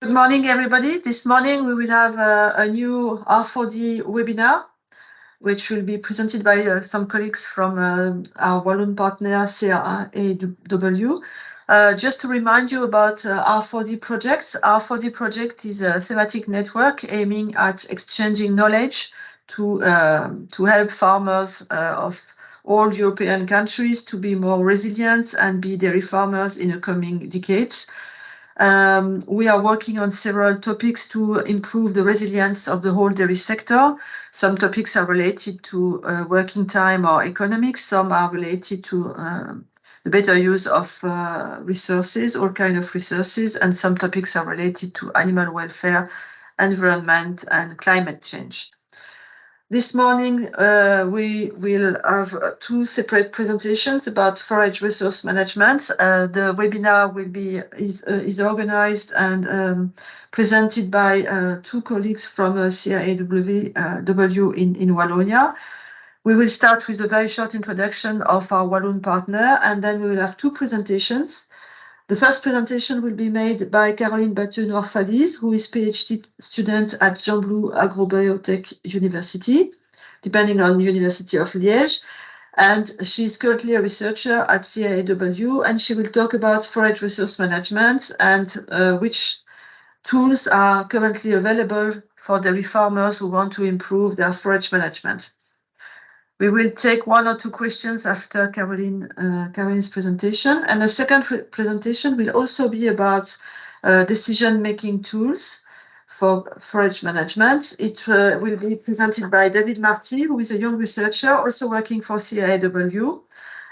Good morning, everybody. This morning we will have a new R4D webinar, which will be presented by some colleagues from our Walloon partner, CRA-W. Just to remind you about R4D project. R4D project is a thematic network aiming at exchanging knowledge to help farmers of all European countries to be more resilient and be dairy farmers in the coming decades. We are working on several topics to improve the resilience of the whole dairy sector. Some topics are related to working time or economics. Some are related to the better use of resources, all kinds of resources, and some topics are related to animal welfare, environment, and climate change. This morning, we will have two separate presentations about forage resource management. The webinar is organized and presented by two colleagues from CRA-W in Wallonia. We will start with a very short introduction of our Walloon partner, and then we will have two presentations. The first presentation will be made by Battheu-Noirfalise, who is PhD student at Gembloux Agro-bio Tech University, depending on University of Liège. And she's currently a researcher at CRA-W, and she will talk about forage resource management and which tools are currently available for dairy farmers who want to improve their forage management. We will take one or two questions after Caroline's presentation. And the second presentation will also be about decision-making tools for forage management. It will be presented by David Mathy, who is a young researcher also working for CRA-W.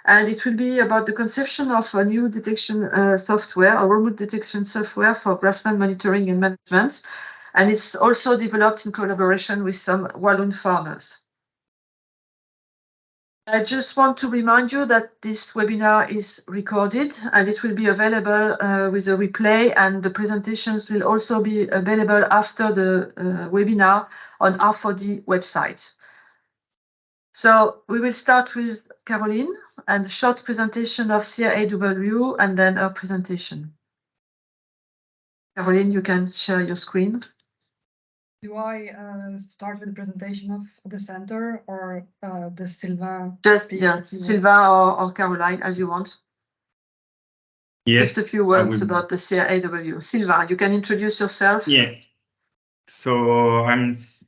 And it will be about the conception of a new detection software, a remote detection software for grassland monitoring and management. And it's also developed in collaboration with some Walloon farmers. I just want to remind you that this webinar is recorded and it will be available with a replay, and the presentations will also be available after the webinar on R4D website. So we will start with Caroline and a short presentation of CRA-W and then her presentation. Caroline, you can share your screen. Do I start with the presentation of the center or the Sylvain? Just Sylvain or Caroline, as you want. Yes, just a few words about the CRA-W. Sylvain, you can introduce yourself. Yeah. So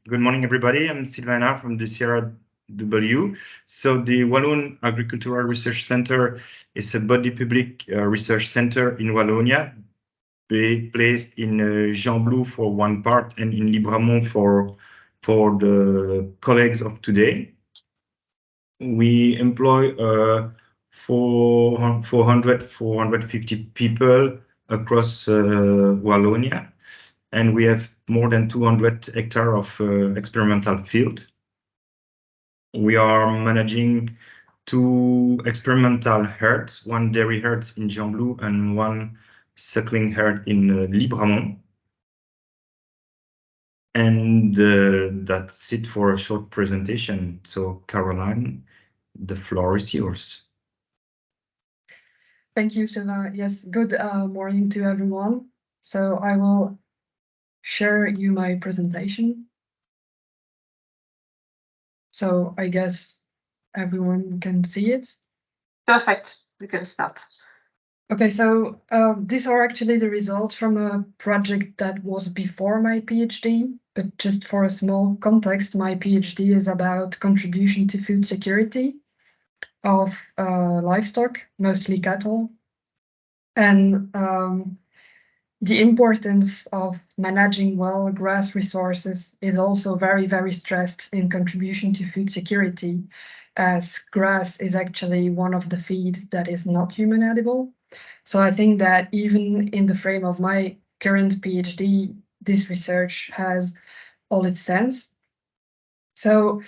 good morning, everybody. I'm Sylvain from the CRA-W. So the Walloon Agricultural Research Centre is a body public research center in Wallonia, placed in Gembloux for one part and in Libramont for the colleagues of today. We employ 450 people across Wallonia, and we have more than 200 hectares of experimental field. We are managing 2 experimental herds, 1 dairy herd in Gembloux and 1 suckling herd in Libramont. And that's it for a short presentation. So Caroline, the floor is yours. Thank you, Sylvain. Yes, good morning to everyone. So I will share you my presentation. So I guess everyone can see it. Perfect, we can start. Okay, so these are actually the results from a project that was before my PhD, but just for a small context, my PhD is about contribution to food security of livestock, mostly cattle, and the importance of managing well grass resources is also very, very stressed in contribution to food security, as grass is actually one of the feeds that is not human edible. So I think that even in the frame of my current PhD, this research has all its sense. So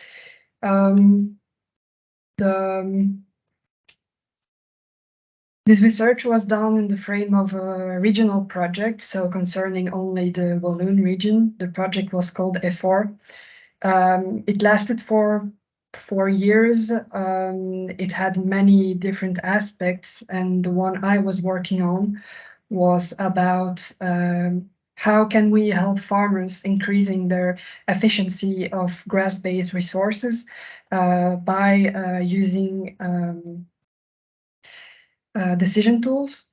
this research was done in the frame of a regional project, so concerning only the Walloon region. The project was called R4. It lasted for 4 years. It had many different aspects, and the one I was working on was about how can we help farmers increasing their efficiency of grass-based resources by using decision tools.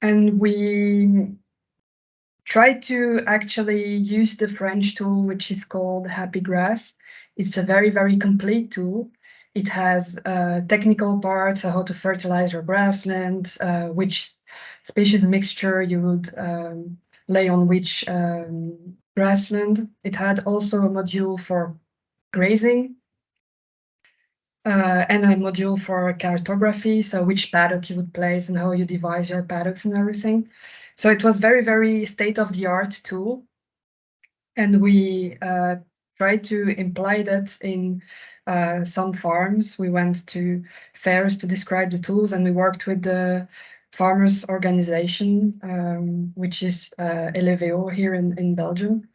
And we tried to actually use the French tool, which is called Happy Grass. It's a very, very complete tool. It has technical parts, how to fertilize your grassland, which species mixture you would lay on which grassland. It had also a module for grazing and a module for cartography, so which paddock you would place and how you devise your paddocks and everything. So it was very, very state-of-the-art tool. And we tried to imply that in some farms. We went to fairs to describe the tools, and we worked with the farmers organization, which is LVO here in Belgium,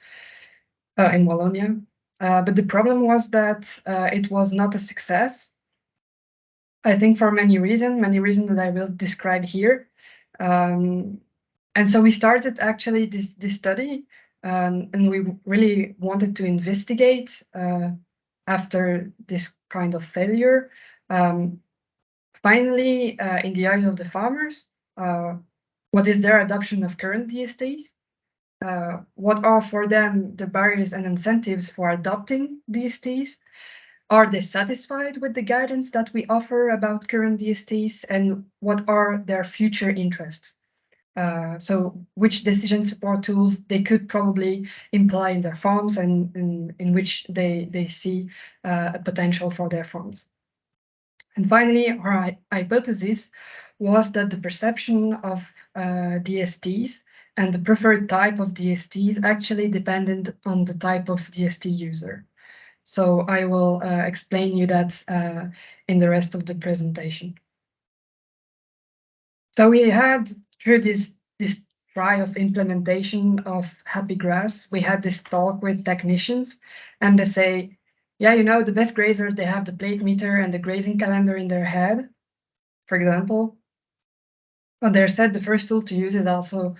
in Wallonia. But the problem was that it was not a success. I think for many reasons that I will describe here. And so we started actually this study, and we really wanted to investigate after this kind of failure. Finally, in the eyes of the farmers, what is their adoption of current DSTs? What are for them the barriers and incentives for adopting DSTs? Are they satisfied with the guidance that we offer about current DSTs, and what are their future interests? So which decision support tools they could probably imply in their farms, and in which they see a potential for their farms. And finally, our hypothesis was that the perception of DSTs and the preferred type of DSTs actually depended on the type of DST user. So I will explain you that in the rest of the presentation. So we had, through this try of implementation of Happy Grass, we had this talk with technicians, and they say, yeah, you know, the best grazers, they have the plate meter and the grazing calendar in their head, for example. But they said the first tool to use is also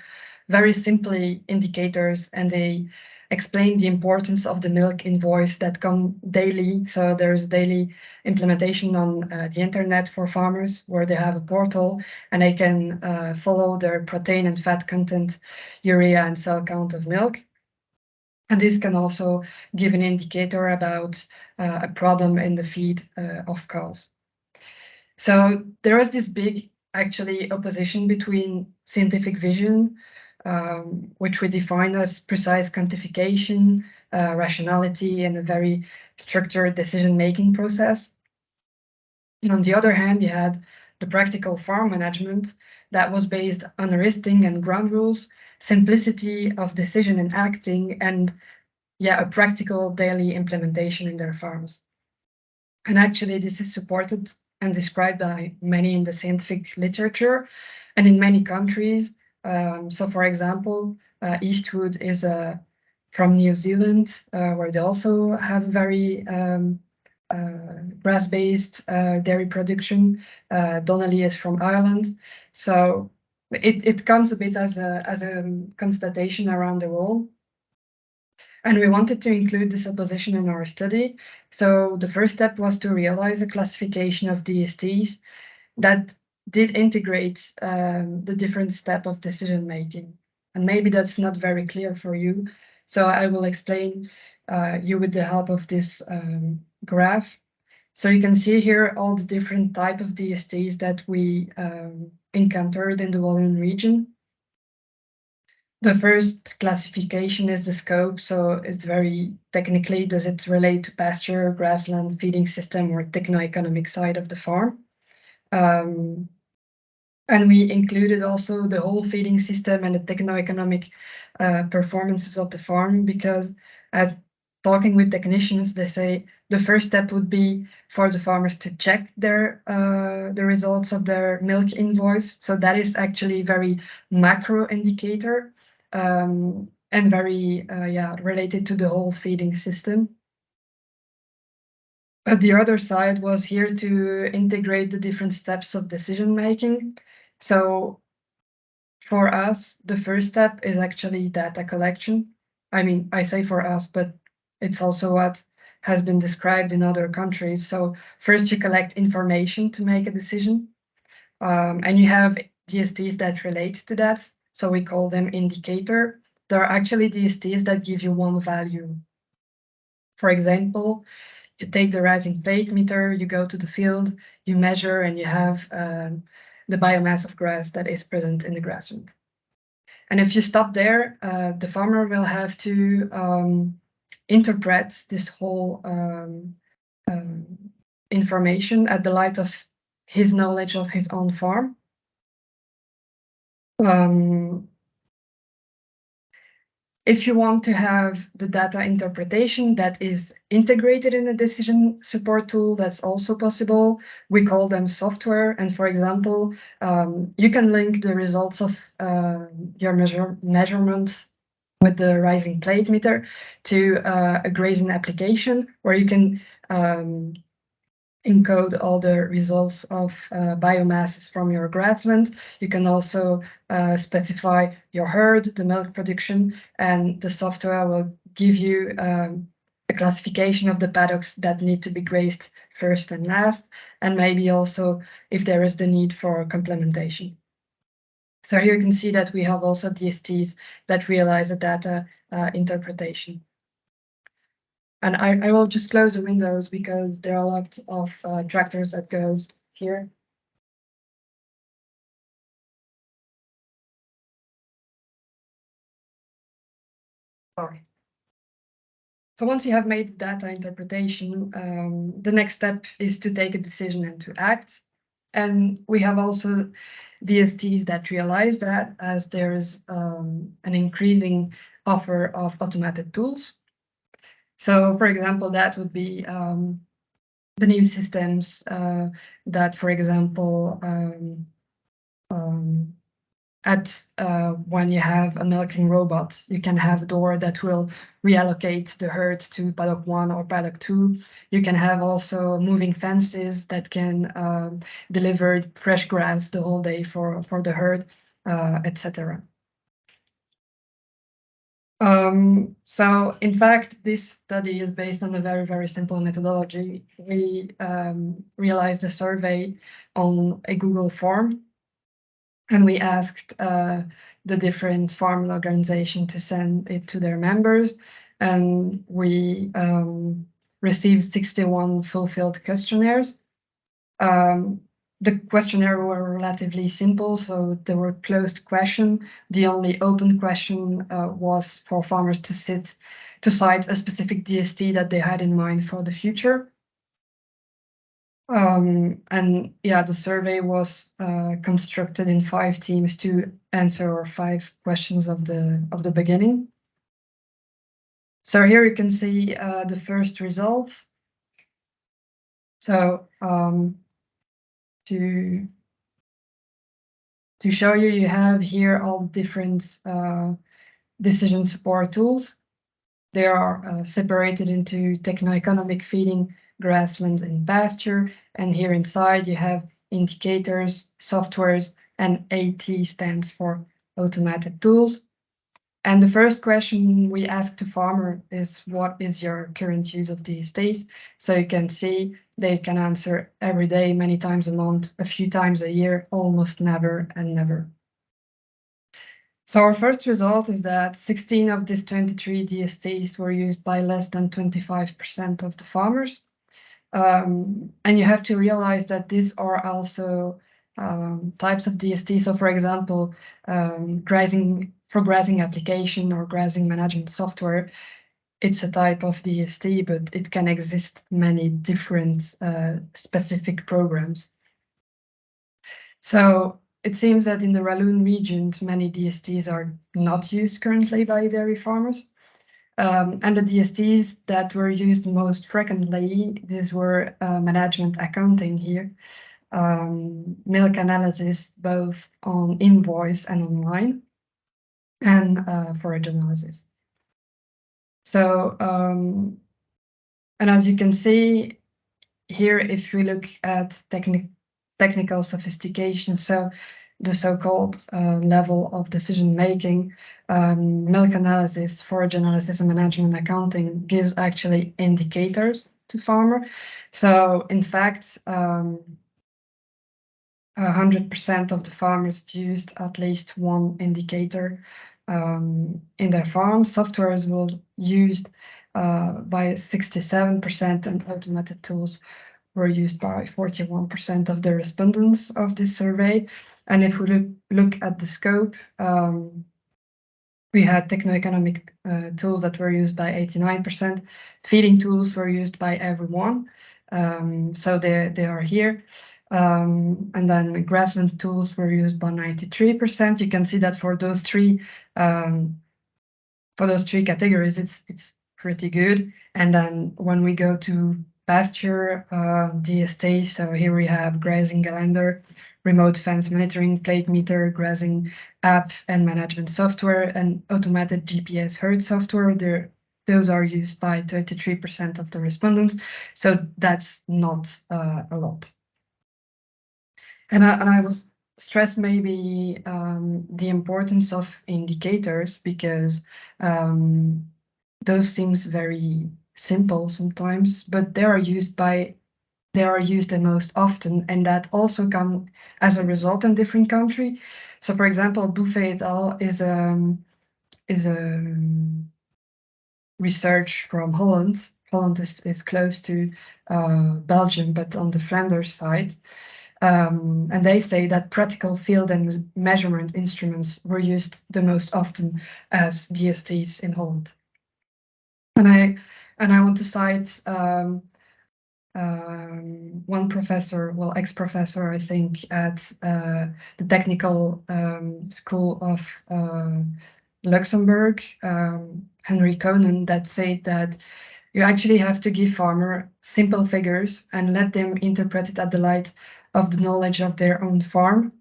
very simply indicators, and they explain the importance of the milk invoice that come daily. So there's daily implementation on the internet for farmers, where they have a portal and they can follow their protein and fat content, urea and cell count of milk. And this can also give an indicator about a problem in the feed of cows. So there was this big, actually, opposition between scientific vision, which we define as precise quantification, rationality, and a very structured decision-making process. And on the other hand, you had the practical farm management that was based on heuristic and ground rules, simplicity of decision and acting, and a practical daily implementation in their farms. And actually, this is supported and described by many in the scientific literature and in many countries. So, for example, Eastwood is from New Zealand, where they also have very grass-based dairy production. Donnelly is from Ireland. So it comes a bit as a constatation around the world. And we wanted to include this opposition in our study. So the first step was to realize a classification of DSTs that did integrate the different step of decision making. And maybe that's not very clear for you. So I will explain you with the help of this graph. So you can see here all the different type of DSTs that we encountered in the Walloon region. The first classification is the scope, so it's very technically, does it relate to pasture, grassland, feeding system, or techno-economic side of the farm? And we included also the whole feeding system and the techno-economic performances of the farm, because as talking with technicians, they say the first step would be for the farmers to check their the results of their milk invoice. So that is actually very macro indicator. And very related to the whole feeding system. But the other side was here to integrate the different steps of decision making. So for us, the first step is actually data collection. I mean, I say for us, but it's also what has been described in other countries. So first you collect information to make a decision, and you have DSTs that relate to that. So we call them indicator. There are actually DSTs that give you one value. For example, you take the rising plate meter, you go to the field, you measure, and you have the biomass of grass that is present in the grassland. And if you stop there, the farmer will have to interpret this whole information at the light of his knowledge of his own farm. If you want to have the data interpretation that is integrated in a decision support tool, that's also possible. We call them software. And for example, you can link the results of your measurement with the rising plate meter to a grazing application where you can encode all the results of biomasses from your grassland. You can also specify your herd, the milk production, and the software will give you a classification of the paddocks that need to be grazed first and last, and maybe also if there is the need for complementation. So here you can see that we have also DSTs that realize the data interpretation. And I will just close the windows because there are a lot of tractors that goes here. Sorry. So once you have made data interpretation, the next step is to take a decision and to act. And we have also DSTs that realize that as there is an increasing offer of automated tools. So, for example, that would be the new systems that, for example, when you have a milking robot, you can have a door that will reallocate the herd to paddock 1 or paddock 2. You can have also moving fences that can deliver fresh grass the whole day for the herd, etc. So in fact, this study is based on a very, very simple methodology. We realized a survey on a Google form, and we asked the different farm organizations to send it to their members, and we received 61 fulfilled questionnaires. The questionnaire were relatively simple, so they were closed questions. The only open question was for farmers to cite a specific DST that they had in mind for the future. And yeah, the survey was constructed in 5 teams to answer 5 questions of the beginning. So here you can see the first results. So to show you, you have here all the different decision support tools. They are separated into techno-economic feeding, grassland, and pasture. And here inside you have indicators, softwares, and AT stands for automated tools. And the first question we ask the farmer is, what is your current use of DSTs? So you can see they can answer every day, many times a month, a few times a year, almost never and never. So our first result is that 16 of these 23 DSTs were used by less than 25% of the farmers. And you have to realize that these are also types of DST. So for example, grazing application or grazing management software, it's a type of DST, but it can exist many different specific programs. So it seems that in the Walloon region, many DSTs are not used currently by dairy farmers. And the DSTs that were used most frequently, these were management accounting here, milk analysis, both on invoice and online, and forage analysis. So, and as you can see here, if we look at technical sophistication, so the so-called level of decision-making. Milk analysis, forage analysis, and management accounting gives actually indicators to farmer. So in fact, 100% of the farmers used at least one indicator in their farm. Softwares were used by 67%, and automated tools were used by 41% of the respondents of this survey. And if we look at the scope, we had techno-economic tools that were used by 89%. Feeding tools were used by everyone. So they are here. And then grassland tools were used by 93%. You can see that for those three categories, it's pretty good. And then when we go to pasture DSTs, so here we have grazing calendar, remote fence monitoring, plate meter, grazing app, and management software, and automated GPS herd software. Those are used by 33% of the respondents. So that's not a lot. And I was stressed maybe the importance of indicators, because those seems very simple sometimes, but they are used the most often, and that also come as a result in different country. So for example, Buffet et al. is a research from Holland. Holland is close to Belgium, but on the Flanders side. And they say that practical field and measurement instruments were used the most often as DSTs in Holland. And I want to cite one professor, well, ex-professor, I think, at the technical school of Luxembourg, Henry Conan, that said that you actually have to give farmer simple figures and let them interpret it at the light of the knowledge of their own farm.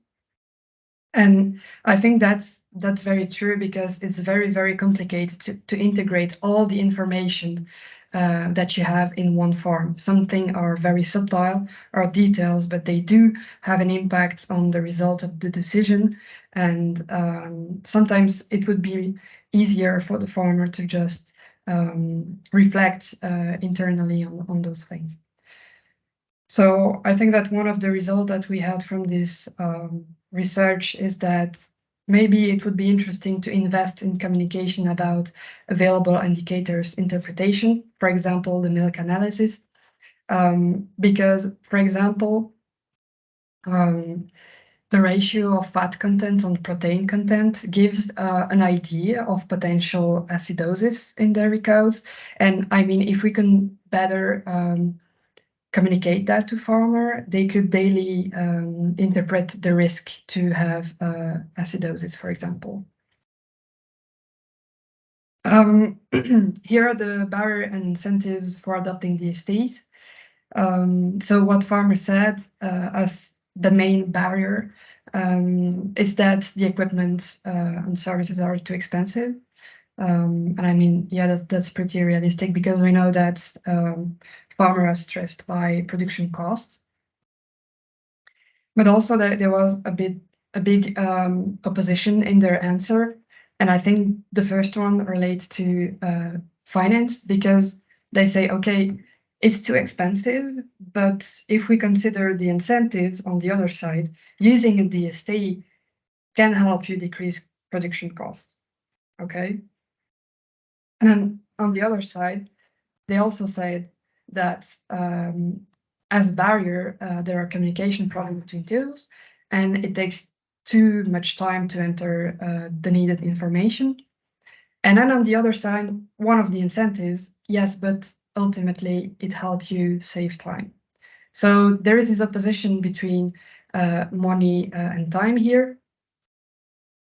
And I think that's very true, because it's very, very complicated to integrate all the information that you have in one farm. Something are very subtle or details, but they do have an impact on the result of the decision. And sometimes it would be easier for the farmer to just reflect internally on those things. So I think that one of the results that we had from this research is that maybe it would be interesting to invest in communication about available indicators interpretation, for example, the milk analysis, because, for example, the ratio of fat content on protein content gives an idea of potential acidosis in dairy cows. And I mean, if we can better communicate that to farmer, they could daily interpret the risk to have acidosis, for example. Here are the barrier and incentives for adopting DSTs. So what farmer said as the main barrier is that the equipment and services are too expensive. And I mean, yeah, that's pretty realistic, because we know that farmers are stressed by production costs. But also that there was a big opposition in their answer. And I think the first one relates to finance, because they say, okay, it's too expensive, but if we consider the incentives on the other side, using a DST can help you decrease production costs, okay? And then on the other side, they also said that as a barrier, there are communication problems between tools, and it takes too much time to enter the needed information. And then on the other side, one of the incentives, yes, but ultimately it helps you save time. So there is this opposition between money and time here.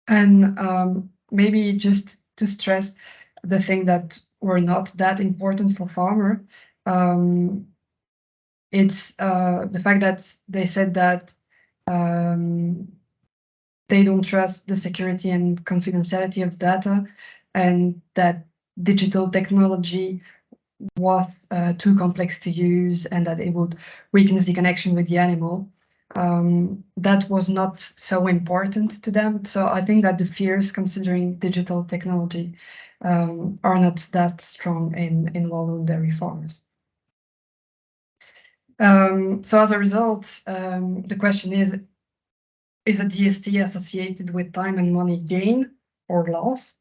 And maybe just to stress the thing that were not that important for farmer, it's the fact that they said that they don't trust the security and confidentiality of data, and that digital technology was too complex to use, and that it would weaken the connection with the animal. that was not so important to them. So I think that the fears considering digital technology are not that strong in Walloon dairy farmers. So as a result, the question is a DST associated with time and money gain or loss?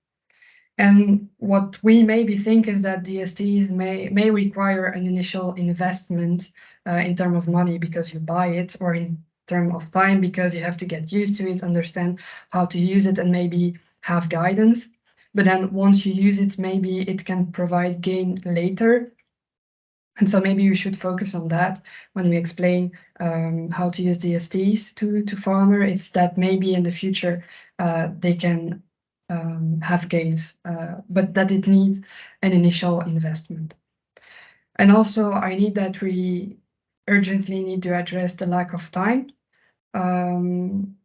And what we maybe think is that DSTs may require an initial investment in terms of money because you buy it, or in terms of time because you have to get used to it, understand how to use it, and maybe have guidance. But then once you use it, maybe it can provide gain later. And so maybe we should focus on that when we explain how to use DSTs to farmer. It's that maybe in the future they can have gains, but that it needs an initial investment. And also I need that we urgently need to address the lack of time in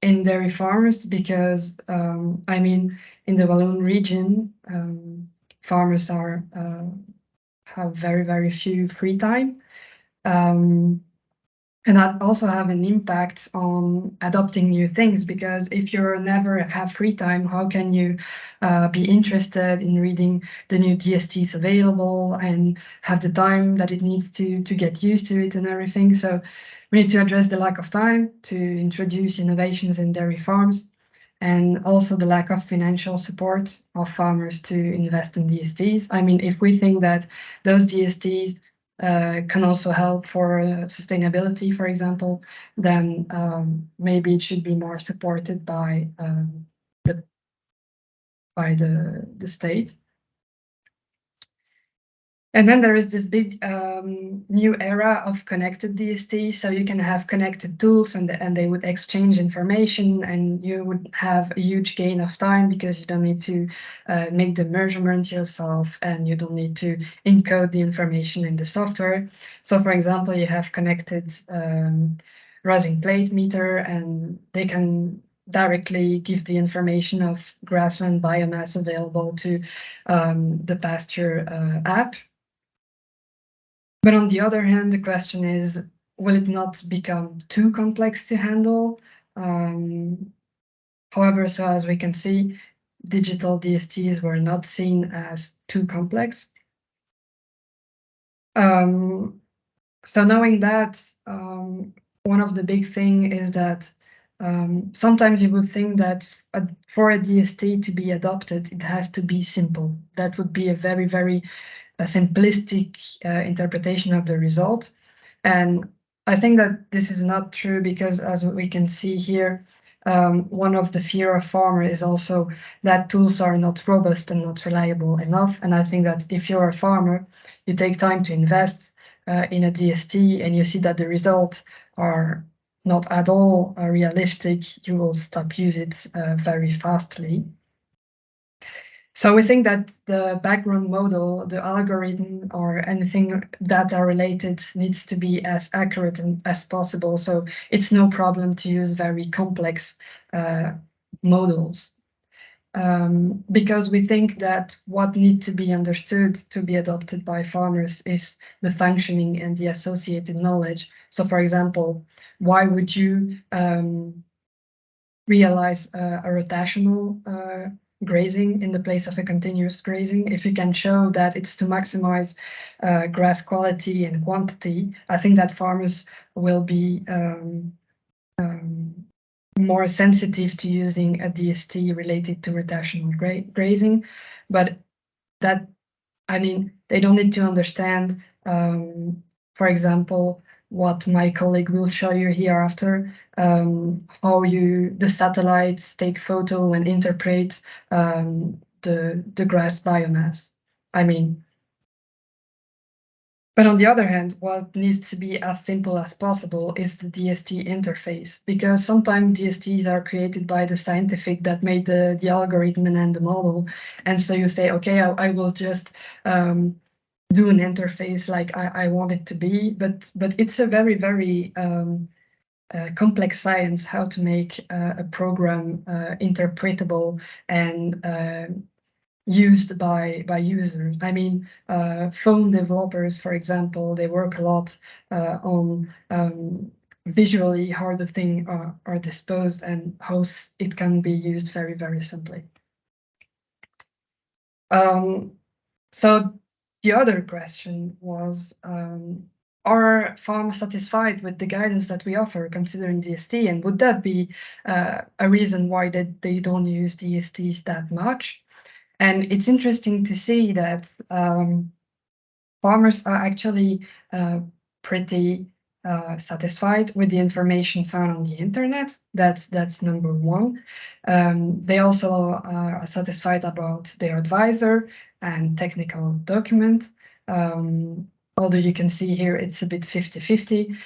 dairy farmers, because I mean, in the Walloon region, farmers have very few free time. And that also have an impact on adopting new things, because if you never have free time, how can you be interested in reading the new DSTs available and have the time that it needs to get used to it and everything? So we need to address the lack of time to introduce innovations in dairy farms, and also the lack of financial support of farmers to invest in DSTs. I mean, if we think that those DSTs can also help for sustainability, for example, then maybe it should be more supported by the state. And then there is this big new era of connected DST. So you can have connected tools, and they would exchange information, and you would have a huge gain of time because you don't need to make the measurement yourself, and you don't need to encode the information in the software. So for example, you have connected rising plate meter, and they can directly give the information of grassland biomass available to the pasture app. But on the other hand, the question is, will it not become too complex to handle? However, so as we can see, digital DSTs were not seen as too complex. So knowing that, one of the big things is that sometimes you would think that for a DST to be adopted, it has to be simple. That would be a very a simplistic interpretation of the result. And I think that this is not true, because as we can see here, one of the fear of farmer is also that tools are not robust and not reliable enough. And I think that if you're a farmer, you take time to invest in a DST and you see that the results are not at all realistic, you will stop using it very fastly. So we think that the background model, the algorithm, or anything data related needs to be as accurate as possible. So it's no problem to use very complex models, because we think that what needs to be understood to be adopted by farmers is the functioning and the associated knowledge. So for example, why would you realize a rotational grazing in the place of a continuous grazing? If you can show that it's to maximize grass quality and quantity, I think that farmers will be more sensitive to using a DST related to rotational grazing. But that, I mean, they don't need to understand, for example, what my colleague will show you hereafter, how the satellites take photo and interpret the grass biomass. I mean, but on the other hand, what needs to be as simple as possible is the DST interface, because sometimes DSTs are created by the scientific that made the algorithm and the model. And so you say, okay, I will just do an interface like I want it to be, but it's a very complex science how to make a program interpretable and used by users. I mean, phone developers, for example, they work a lot on visually how the things are disposed and how it can be used very, very simply. So the other question was, are farmers satisfied with the guidance that we offer considering DST, and would that be a reason why they don't use DSTs that much? And it's interesting to see that farmers are actually pretty satisfied with the information found on the internet. That's number one. They also are satisfied about their advisor and technical document. Although you can see here it's a bit 50-50.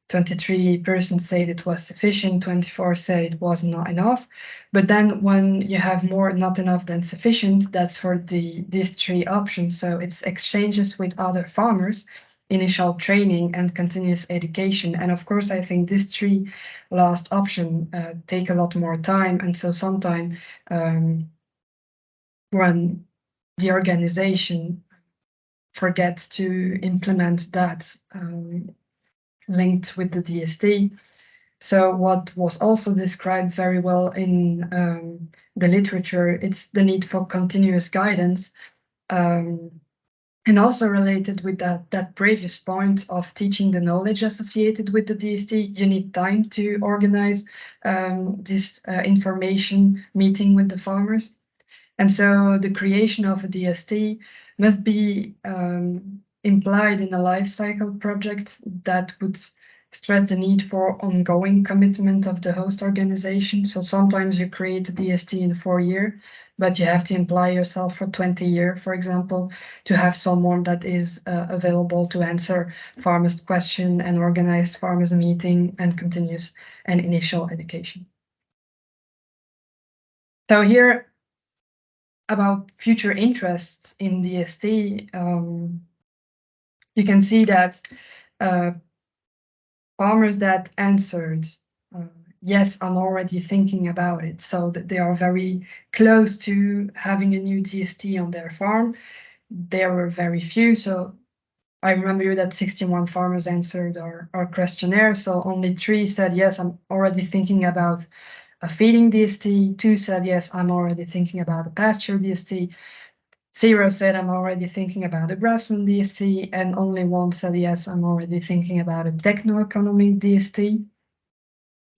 23% said it was sufficient, 24 said it was not enough. But then when you have more not enough than sufficient, that's for these three options. So it's exchanges with other farmers, initial training, and continuous education. And of course, I think these three last option take a lot more time. And so sometimes when the organization forgets to implement that linked with the DST. So what was also described very well in the literature, it's the need for continuous guidance, and also related with that previous point of teaching the knowledge associated with the DST. You need time to organize this information meeting with the farmers. And so the creation of a DST must be implied in a life cycle project that would stress the need for ongoing commitment of the host organization. So sometimes you create a DST in 4 years, but you have to imply yourself for 20 years, for example, to have someone that is available to answer farmers' question and organize farmers' meeting and continuous and initial education. So here, about future interests in DST, you can see that farmers that answered, yes, I'm already thinking about it, so that they are very close to having a new DST on their farm. There were very few, so I remember that 61 farmers answered our questionnaire, so only 3 said, yes, I'm already thinking about a feeding DST. 2 said, yes, I'm already thinking about a pasture DST. 0 said, I'm already thinking about a grassland DST, and only 1 said, yes, I'm already thinking about a techno-economic DST.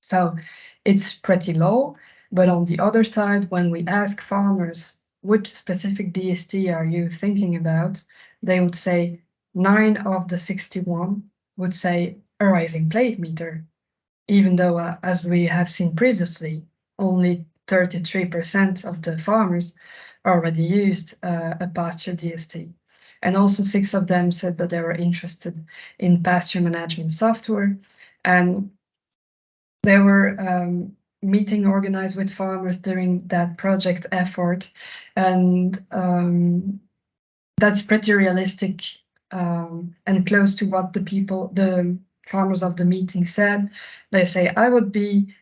So it's pretty low, but on the other side, when we ask farmers, which specific DST are you thinking about, they would say 9 of the 61 would say a rising plate meter, even though, as we have seen previously, only 33% of the farmers already used a pasture DST. And also 6 of them said that they were interested in pasture management software. And there were meetings organized with farmers during that project effort. And that's pretty realistic and close to what the farmers of the meeting said. They say, I would be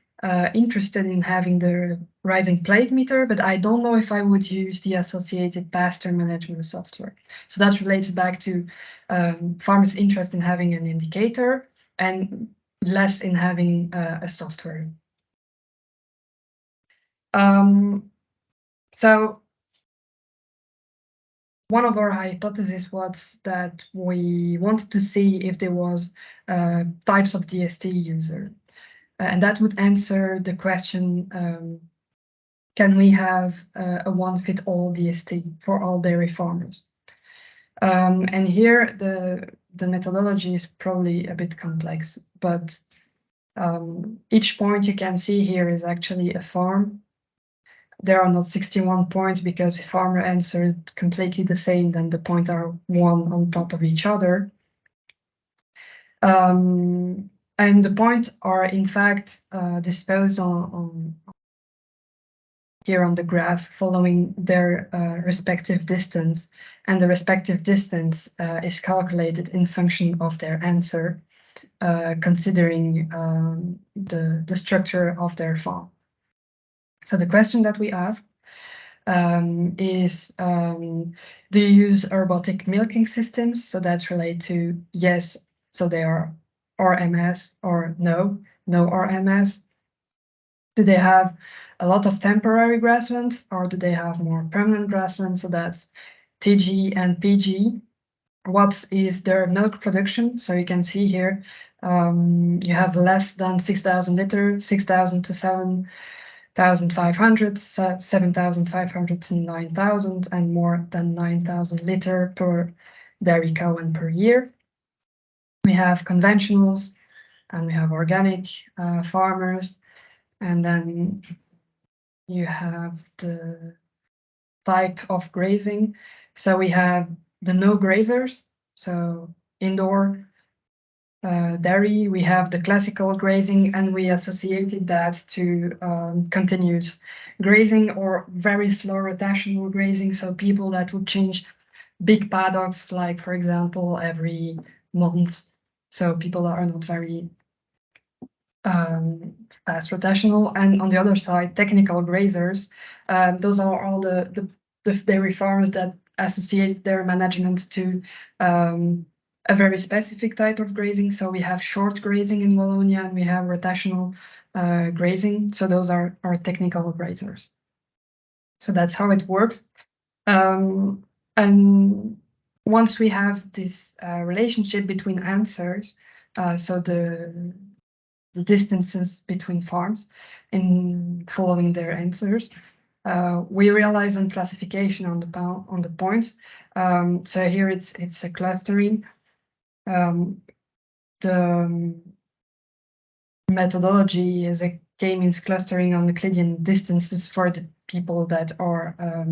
interested in having the rising plate meter, but I don't know if I would use the associated pasture management software. So that relates back to farmers' interest in having an indicator and less in having a software. So one of our hypotheses was that we wanted to see if there was types of DST user. And that would answer the question, can we have a one-fit-all DST for all dairy farmers? And here the methodology is probably a bit complex, but each point you can see here is actually a farm. There are not 61 points because if farmer answered completely the same, then the points are one on top of each other. And the points are in fact disposed on here on the graph following their respective distance, and the respective distance is calculated in function of their answer, considering the structure of their farm. So the question that we asked is, do you use robotic milking systems? So that's related to yes, so they are RMS or no RMS? Do they have a lot of temporary grasslands, or do they have more permanent grasslands? So that's TG and PG. What is their milk production? So you can see here, you have less than 6,000 liters, 6,000 to 7,500, 7,500 to 9,000, and more than 9,000 liter per dairy cow and per year. We have conventionals and we have organic farmers, and then you have the type of grazing. So we have the no grazers, so indoor dairy. We have the classical grazing, and we associated that to continuous grazing or very slow rotational grazing. So people that would change big paddocks, like for example, every month. So people are not very fast rotational. And on the other side, technical grazers. Those are all the dairy farms that associate their management to a very specific type of grazing. So we have short grazing in Wallonia, and we have rotational grazing. So those are our technical grazers. So that's how it works. And once we have this relationship between answers, so the distances between farms in following their answers, we realize on classification on the points. So here it's a clustering. The methodology is a k-means clustering on Euclidean distances for the people that are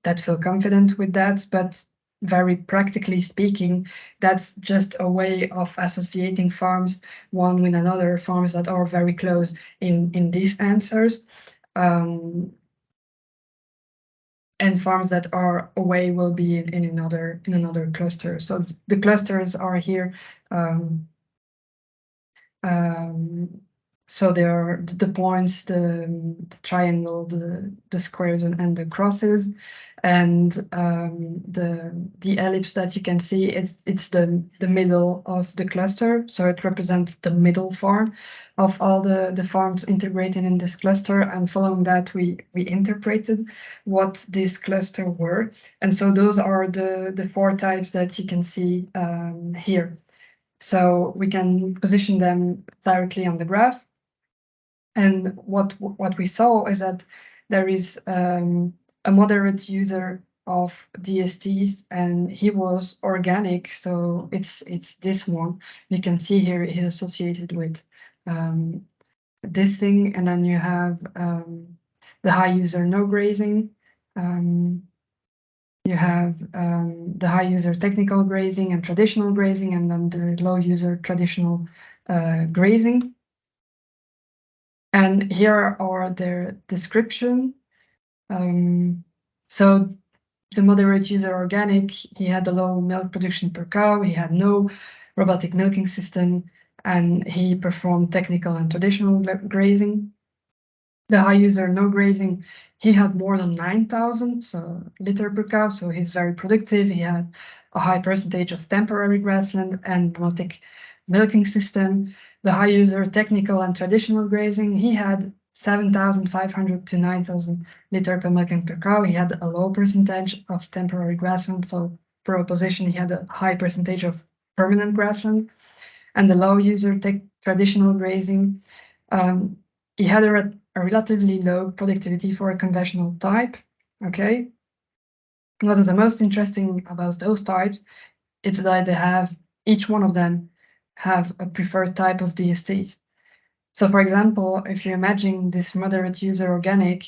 that feel confident with that, but very practically speaking, that's just a way of associating farms one with another, farms that are very close in these answers. And farms that are away will be in another cluster. So the clusters are here. So there are the points, the triangle, the squares, and the crosses, and the ellipse that you can see, it's the middle of the cluster. So it represents the middle farm of all the farms integrated in this cluster. And following that, we interpreted what this cluster were. And so those are the four types that you can see here. So we can position them directly on the graph. And what we saw is that there is a moderate user of DSTs, and he was organic. So it's this one. You can see here he's associated with this thing, and then you have the high user no grazing. You have the high user technical grazing and traditional grazing, and then the low user traditional grazing. And here are their description. So the moderate user organic, he had a low milk production per cow, he had no robotic milking system, and he performed technical and traditional grazing. The high user no grazing, he had more than 9,000 liter per cow, so he's very productive. He had a high percentage of temporary grassland and robotic milking system. The high user technical and traditional grazing, he had 7,500 to 9,000 liter per milk and per cow. He had a low percentage of temporary grassland, so per opposition, he had a high percentage of permanent grassland. And the low user traditional grazing, he had a relatively low productivity for a conventional type. Okay. What is the most interesting about those types? It's that they have, each one of them have a preferred type of DSTs. So for example, if you imagine this moderate user organic,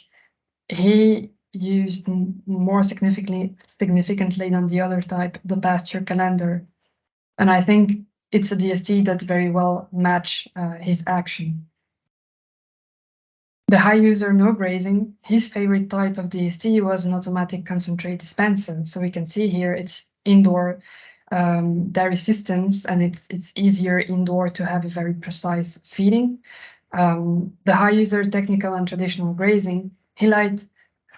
he used more significantly than the other type, the pasture calendar. And I think it's a DST that very well match his action. The high user no grazing, his favorite type of DST was an automatic concentrate dispenser. So we can see here it's indoor dairy systems, and it's easier indoor to have a very precise feeding. The high user technical and traditional grazing, he liked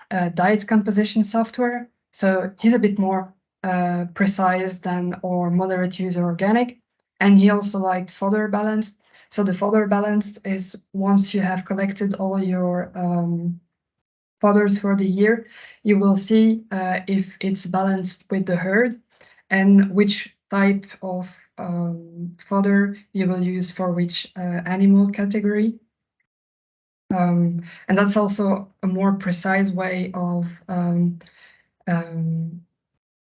diet composition software. So he's a bit more precise than our moderate user organic. And he also liked fodder balance. So the fodder balance is once you have collected all your fodders for the year, you will see if it's balanced with the herd and which type of fodder you will use for which animal category. And that's also a more precise way of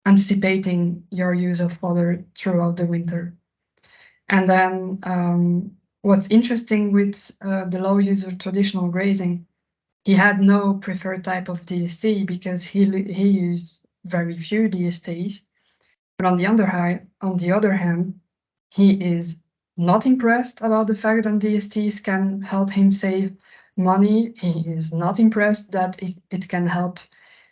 anticipating your use of fodder throughout the winter. And then what's interesting with the low use of traditional grazing, he had no preferred type of DST because he used very few DSTs. But on the other hand, he is not impressed about the fact that DSTs can help him save money. He is not impressed that it can help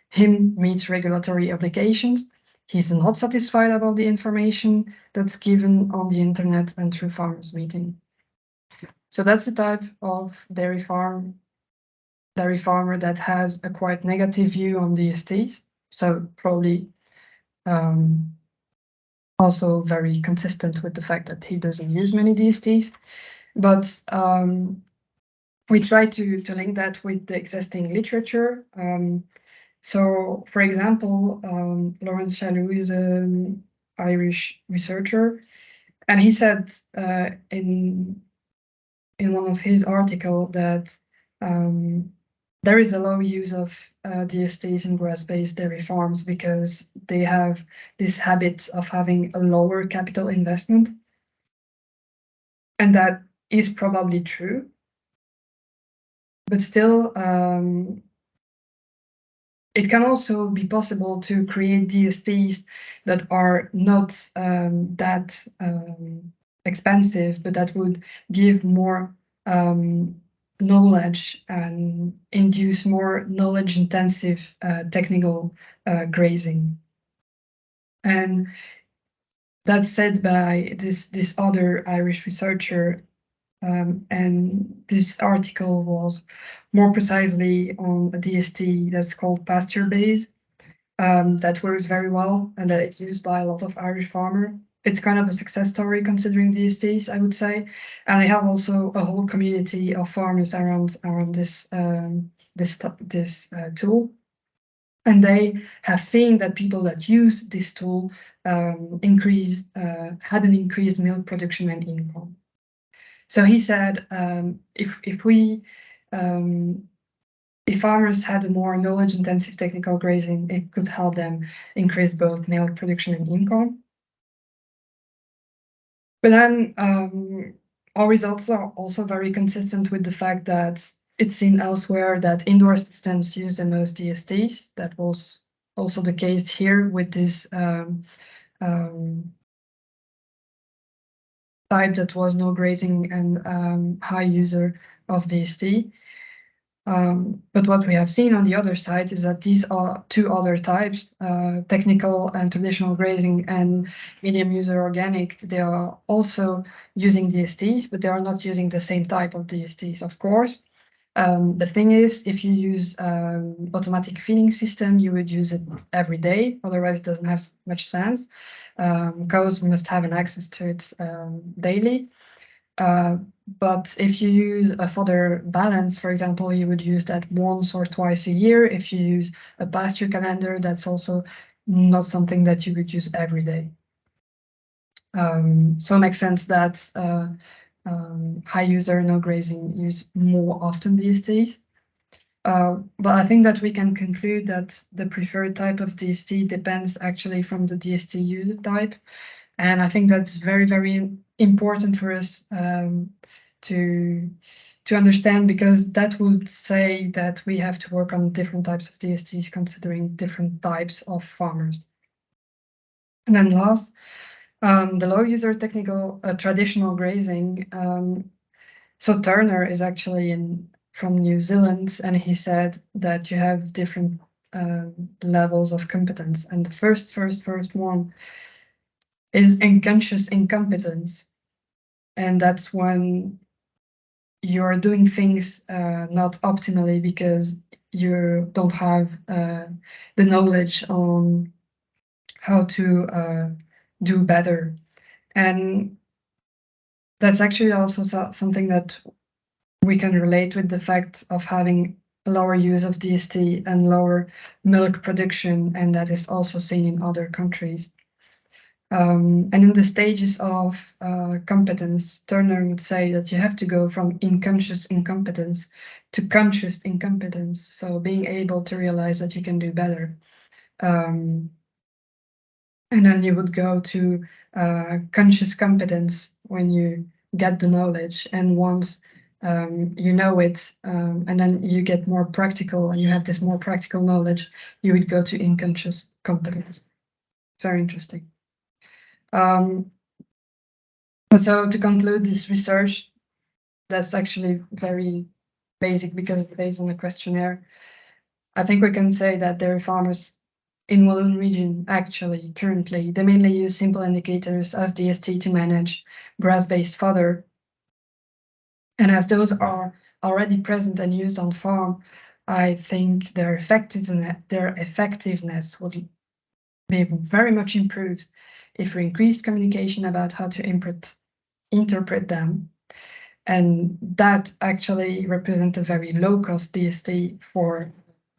him meet regulatory obligations. He's not satisfied about the information that's given on the internet and through farmers' meeting. So that's the type of dairy farmer that has a quite negative view on DSTs. So probably also very consistent with the fact that he doesn't use many DSTs. But we try to link that with the existing literature. So, for example, Laurence Chaloux is an Irish researcher, and he said in one of his articles that there is a low use of DSTs in grass-based dairy farms because they have this habit of having a lower capital investment. And that is probably true. But still, it can also be possible to create DSTs that are not that expensive, but that would give more knowledge and induce more knowledge-intensive technical grazing. And that's said by this other Irish researcher, and this article was more precisely on a DST that's called pasture-based, that works very well and that it's used by a lot of Irish farmers. It's kind of a success story considering DSTs, I would say. And they have also a whole community of farmers around this tool. And they have seen that people that use this tool had an increased milk production and income. So he said, if farmers had a more knowledge-intensive technical grazing, it could help them increase both milk production and income. But then our results are also very consistent with the fact that it's seen elsewhere that indoor systems use the most DSTs. That was also the case here with this type that was no grazing and high user of DST. But what we have seen on the other side is that these are two other types, technical and traditional grazing and medium user organic. They are also using DSTs, but they are not using the same type of DSTs, of course. The thing is, if you use automatic feeding system, you would use it every day. Otherwise, it doesn't have much sense. Cows must have an access to it daily. But if you use a fodder balance, for example, you would use that once or twice a year. If you use a pasture calendar, that's also not something that you would use every day. So it makes sense that high user, no grazing use more often these days. But I think that we can conclude that the preferred type of DST depends actually from the DST user type. And I think that's very, very important for us to understand, because that would say that we have to work on different types of DSTs considering different types of farmers. And then last, the low user technical traditional grazing. So Turner is actually from New Zealand, and he said that you have different levels of competence. And the first one is unconscious incompetence. And that's when you're doing things not optimally because you don't have the knowledge on how to do better. And that's actually also something that we can relate with the fact of having a lower use of DST and lower milk production, and that is also seen in other countries. And in the stages of competence, Turner would say that you have to go from unconscious incompetence to conscious incompetence. So being able to realize that you can do better. And then you would go to conscious competence when you get the knowledge. And once you know it, and then you get more practical and you have this more practical knowledge, you would go to unconscious competence. Very interesting. So to conclude this research, that's actually very basic because it's based on a questionnaire. I think we can say that dairy farmers in Walloon region actually currently, they mainly use simple indicators as DST to manage grass-based fodder. And as those are already present and used on farm, I think their effectiveness would be very much improved if we increased communication about how to interpret them. And that actually represents a very low-cost DST for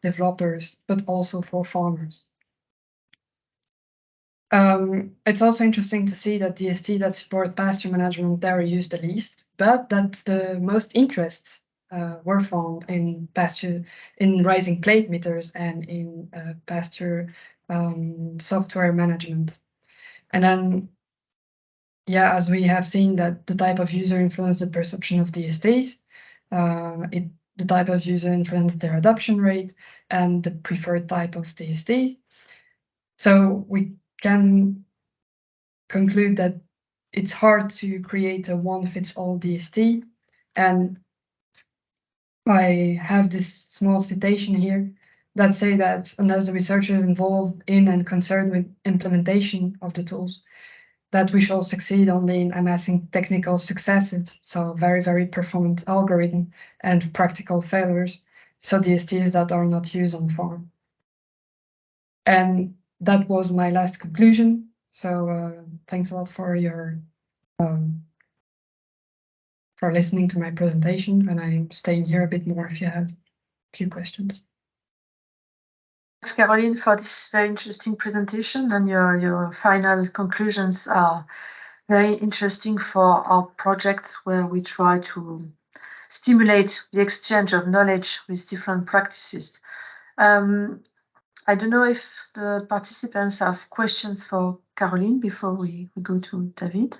developers, but also for farmers. It's also interesting to see that DST that support pasture management, they are used the least, but that the most interests were found in pasture, in rising plate meters and in pasture software management. And then, yeah, as we have seen that the type of user influenced the perception of DSTs, the type of user influenced their adoption rate and the preferred type of DSTs. So we can conclude that it's hard to create a one-fits-all DST. And I have this small citation here that say that unless the researchers involved in and concerned with implementation of the tools, that we shall succeed only in amassing technical successes, so very, very performant algorithm and practical failures, so DSTs that are not used on farm. And that was my last conclusion. So thanks a lot for your for listening to my presentation, and I'm staying here a bit more if you have a few questions. Thanks, Caroline, for this very interesting presentation, and your final conclusions are very interesting for our project, where we try to stimulate the exchange of knowledge with different practices. I don't know if the participants have questions for Caroline before we go to David.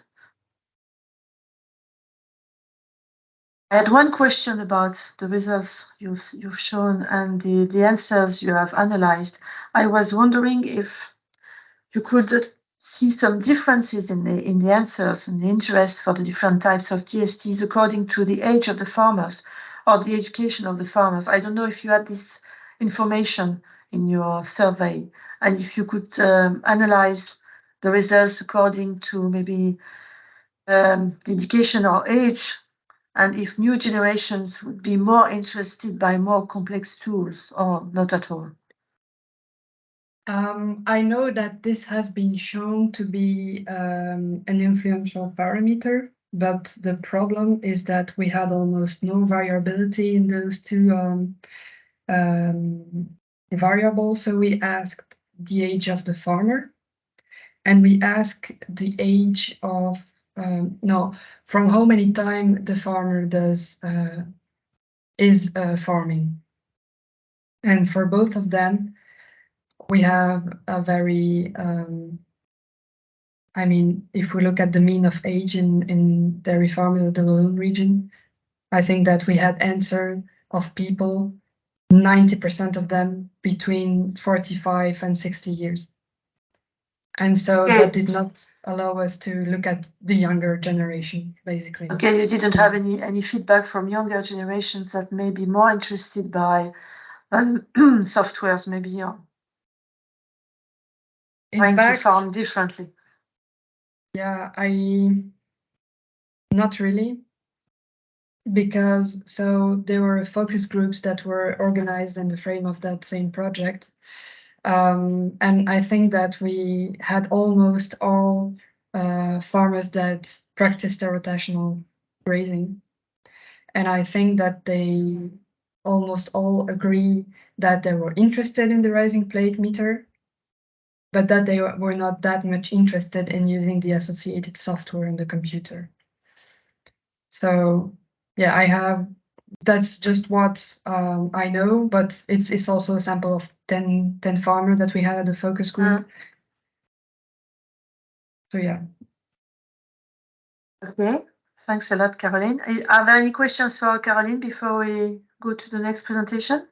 I had one question about the results you've shown and the answers you have analyzed. I was wondering if you could see some differences in the answers and the interest for the different types of DSTs according to the age of the farmers or the education of the farmers. I don't know if you had this information in your survey, and if you could analyze the results according to maybe the education or age, and if new generations would be more interested by more complex tools or not at all. I know that this has been shown to be an influential parameter, but the problem is that we had almost no variability in those two variables. So we asked the age of the farmer, and we asked the age of from how many time the farmer is farming. And for both of them, we have a very, I mean, if we look at the mean of age in dairy farmers of the Walloon region, I think that we had answer of people, 90% of them between 45 and 60 years. And so that did not allow us to look at the younger generation, basically. Okay, you didn't have any feedback from younger generations that may be more interested by softwares, maybe trying to farm differently. Yeah, not really, because there were focus groups that were organized in the frame of that same project. And I think that we had almost all farmers that practice the rotational grazing. And I think that they almost all agree that they were interested in the rising plate meter, but that they were not that much interested in using the associated software in the computer. So yeah, that's just what I know, but it's also a sample of 10 farmers that we had at the focus group. So yeah. Okay, thanks a lot, Caroline. Are there any questions for Caroline before we go to the next presentation?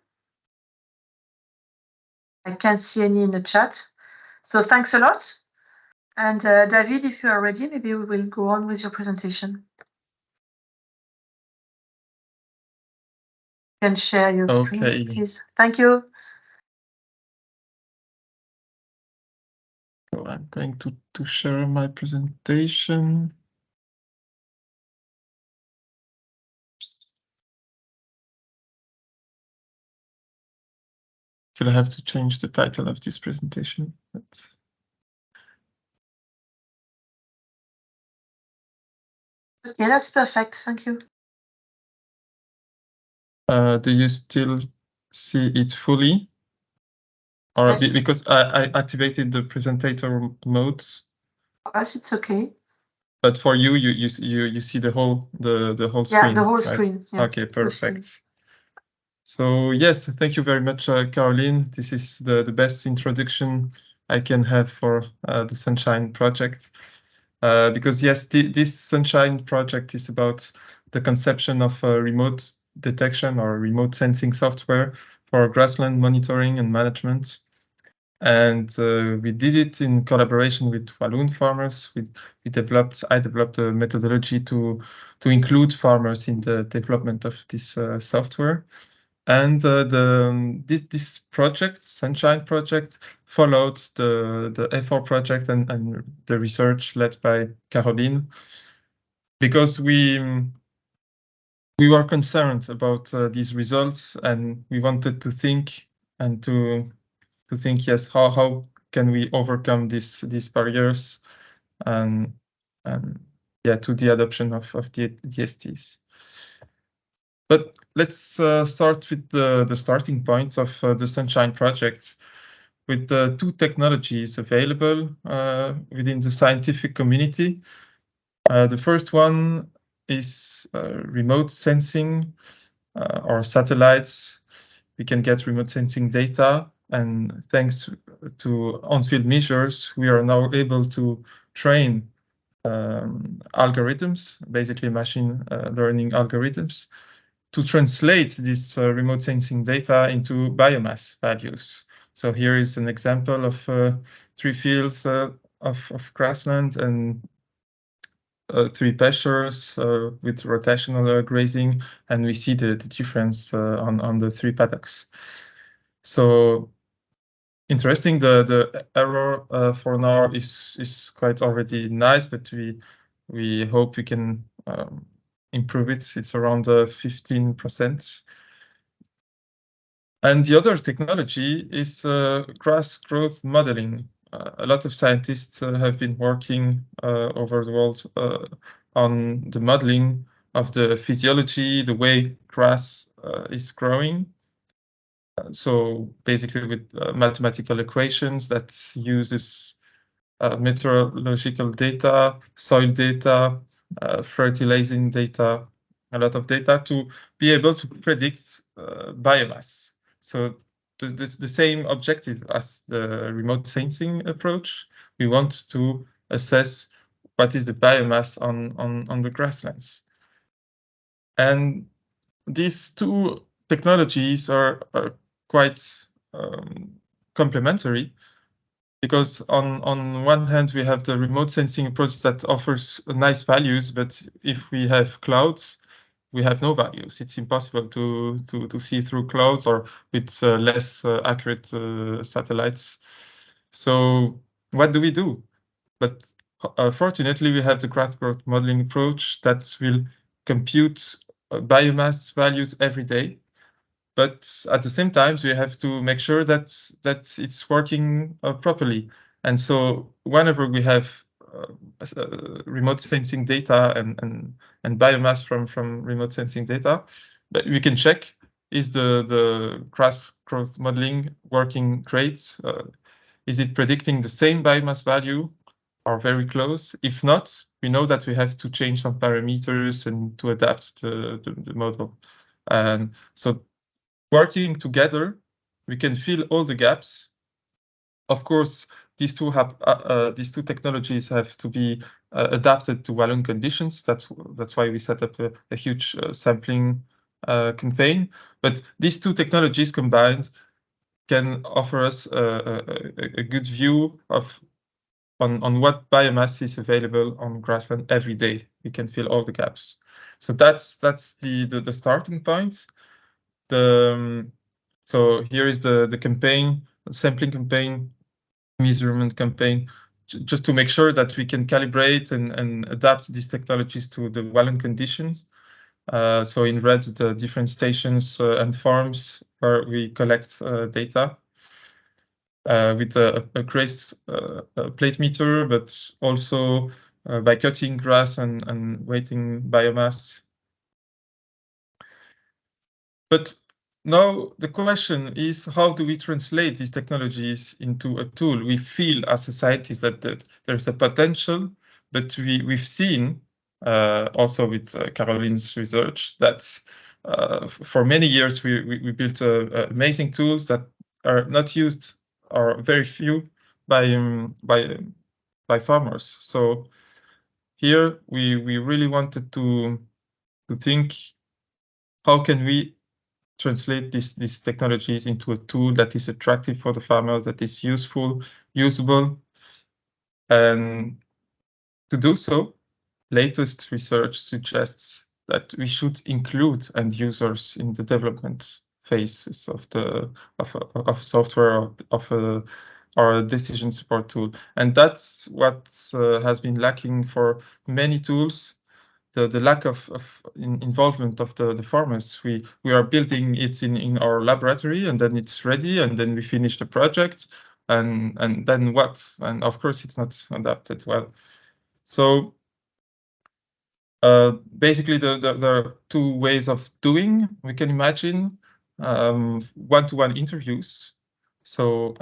I can't see any in the chat. So thanks a lot. And David, if you are ready, maybe we will go on with your presentation. You can share your screen, please. Thank you. So I'm going to share my presentation. Still have to change the title of this presentation. But... Okay, that's perfect. Thank you. Do you still see it fully? Or Yes. Because I activated the presenter mode. For us, it's okay. But for you, you see the whole screen. Yeah, the whole right? screen. Yeah, okay, perfect. So yes, thank you very much, Caroline. This is the best introduction I can have for the Sunshine project. Because yes, this Sunshine project is about the conception of remote detection or remote sensing software for grassland monitoring and management. And we did it in collaboration with Walloon farmers. I developed a methodology to include farmers in the development of this software. And this project, Sunshine project, followed the R4 project and the research led by Caroline, because we were concerned about these results, and we wanted to think and to think, yes, how can we overcome these barriers and yeah, to the adoption of the DSTs. But let's start with the starting point of the Sunshine project, with the two technologies available within the scientific community. The first one is remote sensing or satellites. We can get remote sensing data, and thanks to on-field measures, we are now able to train algorithms, basically machine learning algorithms, to translate this remote sensing data into biomass values. So here is an example of 3 fields of grassland and 3 pastures with rotational grazing, and we see the difference on the 3 paddocks. So interesting. The error for now is quite already nice, but we hope we can improve it. It's around 15%. And the other technology is grass growth modeling. A lot of scientists have been working over the world on the modeling of the physiology, the way grass is growing. So basically with mathematical equations that uses meteorological data, soil data, fertilizing data, a lot of data to be able to predict biomass. So the same objective as the remote sensing approach. We want to assess what is the biomass on the grasslands. And these two technologies are quite complementary, because on one hand we have the remote sensing approach that offers nice values, but if we have clouds, we have no values. It's impossible to see through clouds or with less accurate satellites. So what do we do? But fortunately, we have the grass growth modeling approach that will compute biomass values every day. But at the same time, we have to make sure that it's working properly. And so whenever we have remote sensing data and biomass from remote sensing data. But we can check, is the grass growth modeling working great? Is it predicting the same biomass value or very close? If not, we know that we have to change some parameters and to adapt the model. And so working together, we can fill all the gaps. Of course, these two technologies have to be adapted to Walloon conditions. That's why we set up a huge sampling campaign. But these two technologies combined can offer us a good view on what biomass is available on grassland every day. We can fill all the gaps. So that's the starting point. So here is the campaign, sampling campaign, measurement campaign, just to make sure that we can calibrate and adapt these technologies to the Walloon conditions. So in red, the different stations and farms where we collect data with a grass plate meter, but also by cutting grass and weighting biomass. But now the question is, how do we translate these technologies into a tool? We feel as a scientist that there's a potential, but we've seen also with Caroline's research that for many years we built amazing tools that are not used or very few by farmers. So here we really wanted to think, how can we translate these technologies into a tool that is attractive for the farmers, that is useful, usable. And to do so, latest research suggests that we should include end users in the development phases of software or a decision support tool. And that's what has been lacking for many tools. The lack of involvement of the farmers. We are building it in our laboratory, and then it's ready, and then we finish the project, and then what? And of course, it's not adapted well. So basically, there are two ways of doing. We can imagine one-to-one interviews. So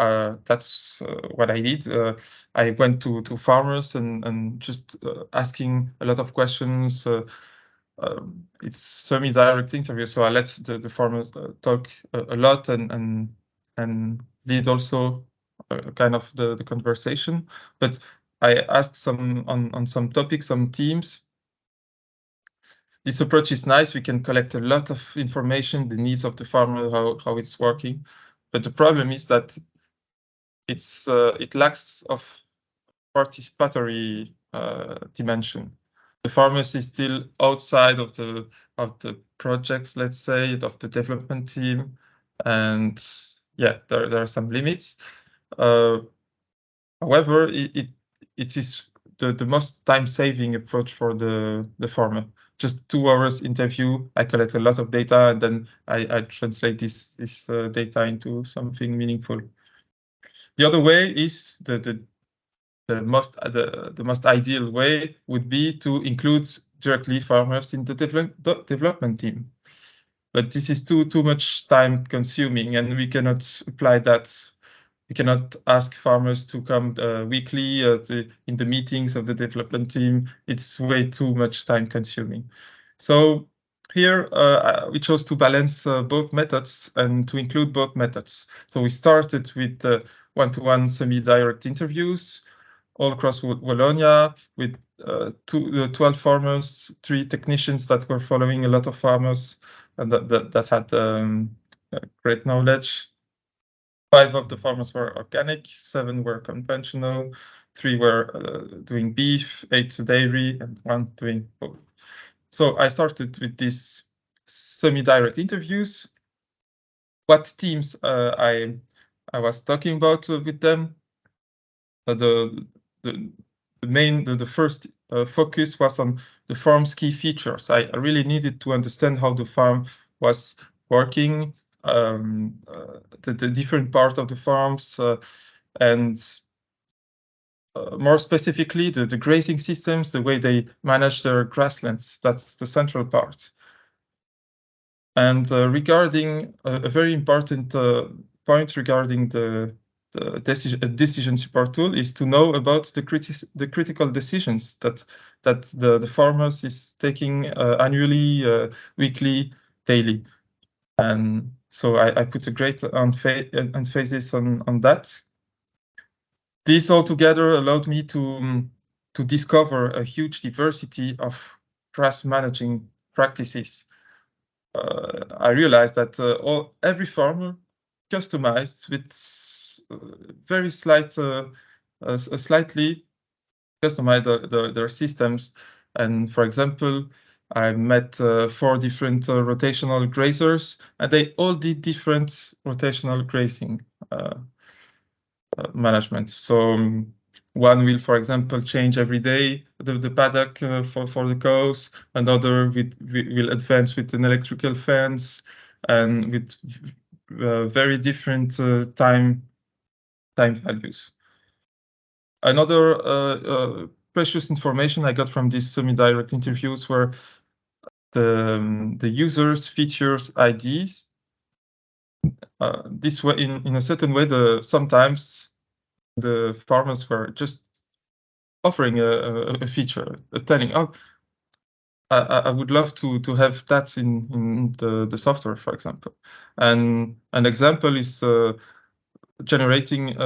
that's what I did. I went to farmers and just asking a lot of questions. It's semi-direct interview, so I let the farmers talk a lot and lead also kind of the conversation. But I asked some on some topics, some themes. This approach is nice. We can collect a lot of information, the needs of the farmer, how it's working. But the problem is that it lacks of participatory dimension. The farmers is still outside of the projects, let's say, of the development team, and yeah, there are some limits. However, it is the most time-saving approach for the farmer. Just 2 hours interview, I collect a lot of data, and then I translate this data into something meaningful. The other way is the most ideal way would be to include directly farmers in the development team. But this is too much time consuming, and we cannot apply that. We cannot ask farmers to come weekly in the meetings of the development team. It's way too much time consuming. So here we chose to balance both methods and to include both methods. So we started with one-to-one semi-direct interviews all across Wallonia with 12 farmers, 3 technicians that were following a lot of farmers and that had great knowledge. 5 of the farmers were organic, 7 were conventional, 3 were doing beef, 8 dairy, and 1 doing both. So I started with these semi-direct interviews. What teams I was talking about with them? The first focus was on the farm's key features. I really needed to understand how the farm was working, the different parts of the farms, and more specifically, the grazing systems, the way they manage their grasslands. That's the central part. And regarding a very important point regarding the decision support tool is to know about the critical decisions that the farmers is taking annually, weekly, daily. And so I put a great emphasis on that. This altogether allowed me to discover a huge diversity of grass managing practices. I realized that every farmer customized with very slightly customized their systems. And for example, I met 4 different rotational grazers, and they all did different rotational grazing management. So one will, for example, change every day the paddock for the cows. Another will advance with an electrical fence and with very different time values. Another precious information I got from these semi-direct interviews were the users' features IDs. This way, in a certain way, sometimes the farmers were just offering a feature, telling, "Oh, I would love to have that in the software," for example. And an example is generating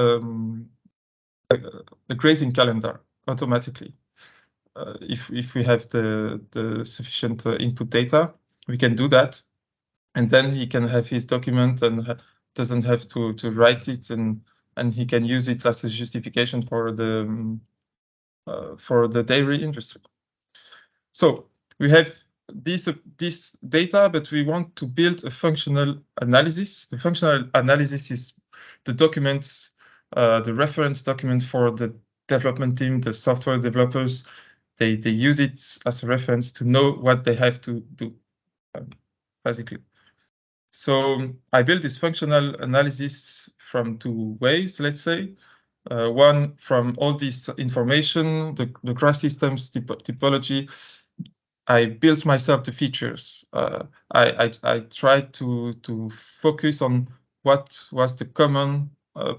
a grazing calendar automatically. If we have the sufficient input data, we can do that, and then he can have his document and doesn't have to write it, and he can use it as a justification for the dairy industry. So we have this data, but we want to build a functional analysis. The functional analysis is the documents, the reference document for the development team, the software developers. They use it as a reference to know what they have to do, basically. So I built this functional analysis from 2 ways, let's say. One, from all this information, the grass systems typology, I built myself the features. I tried to focus on what was the common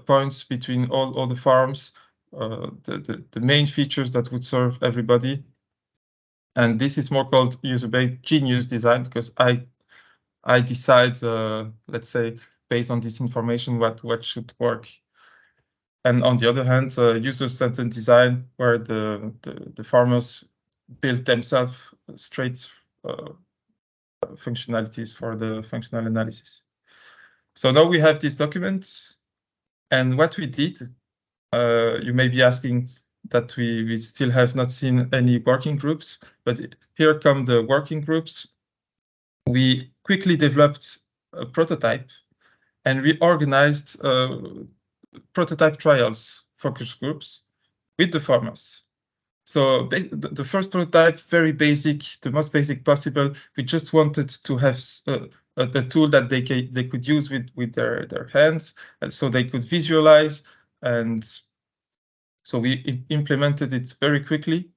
points between all the farms, the main features that would serve everybody. And this is more called user-based genius design, because I decide, let's say, based on this information, what should work. And on the other hand, user-centered design, where the farmers build themselves straight functionalities for the functional analysis. So now we have these documents, and what we did, you may be asking that we still have not seen any working groups, but here come the working groups. We quickly developed a prototype, and we organized prototype trials, focus groups, with the farmers. So the first prototype, very basic, the most basic possible. We just wanted to have a tool that they could use with their hands, and so they could visualize. And so we implemented it very quickly.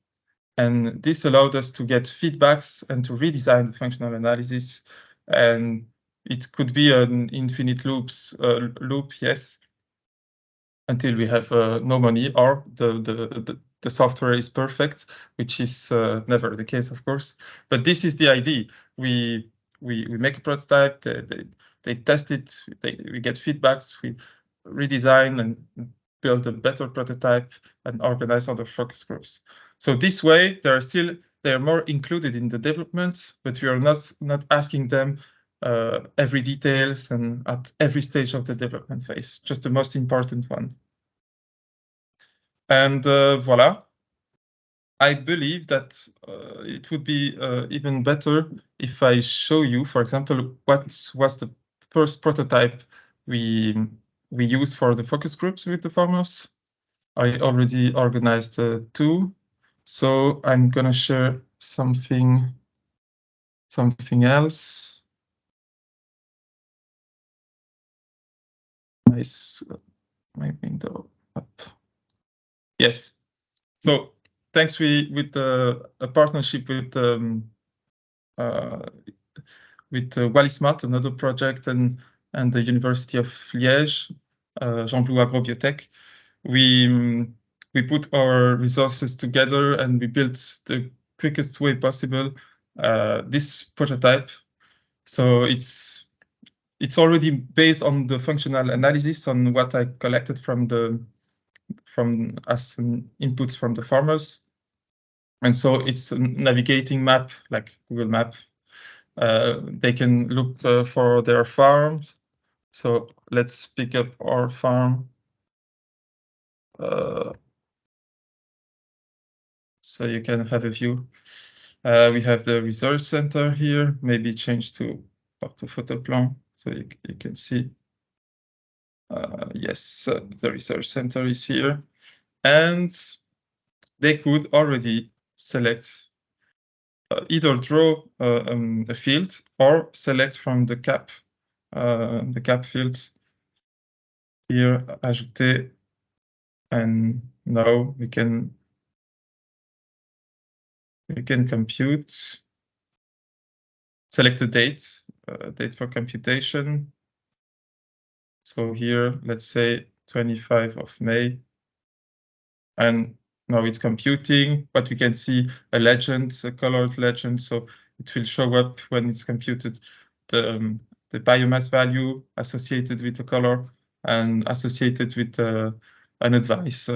And this allowed us to get feedbacks and to redesign the functional analysis. And it could be an infinite loop, yes, until we have no money or the software is perfect, which is never the case, of course. But this is the idea. We make a prototype, they test it, we get feedbacks, we redesign and build a better prototype and organize other focus groups. So this way, they are more included in the development, but we are not asking them every details and at every stage of the development phase, just the most important one. And voila. I believe that it would be even better if I show you, for example, what was the first prototype we used for the focus groups with the farmers. I already organized 2, so I'm gonna share something else. Nice, my window up. Yes. So thanks with a partnership with Wallismart, another project, and the University of Liège, Gembloux Agro-bio Tech, we put our resources together and we built the quickest way possible this prototype. So it's already based on the functional analysis on what I collected from as an input from the farmers. And so it's a navigating map like Google Map. They can look for their farms. So let's pick up our farm. So you can have a view. We have the research center here, maybe change to photo plan so you can see. Yes, the research center is here. And they could already select either draw a field or select from the cap fields here, ajouter, and now we can compute, select the date for computation. So here, let's say 25 of May, and now it's computing, but we can see a legend, a colored legend, so it will show up when it's computed the biomass value associated with the color and associated with an advice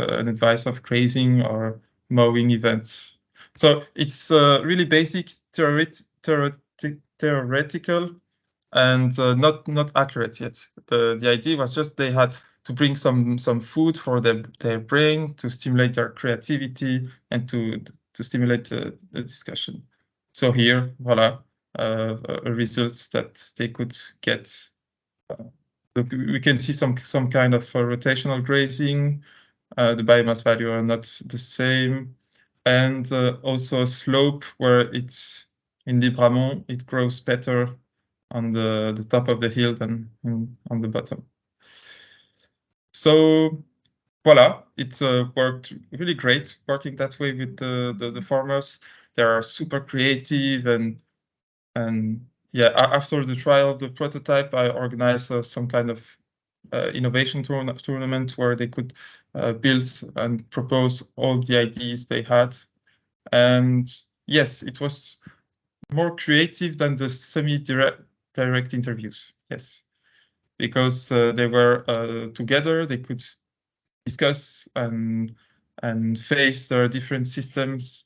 of grazing or mowing events. So it's really basic theoretical and not accurate yet. The idea was just they had to bring some food for their brain to stimulate their creativity and to stimulate the discussion. So here, voila, a result that they could get. We can see some kind of rotational grazing. The biomass value are not the same, and also a slope where it's in Libramont, it grows better on the top of the hill than on the bottom. So voila, it worked really great working that way with the farmers. They are super creative and yeah, after the trial of the prototype, I organized some kind of innovation tournament where they could build and propose all the ideas they had. And yes, it was more creative than the semi-direct interviews. Yes, because they were together, they could discuss and face their different systems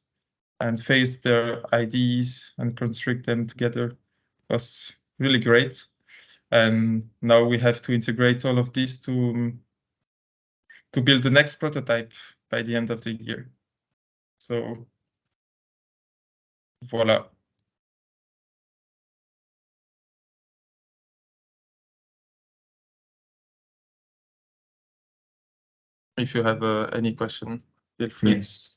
and face their ideas and construct them together. It was really great. And now we have to integrate all of this to build the next prototype by the end of the year. So voila. If you have any question, feel free. Yes.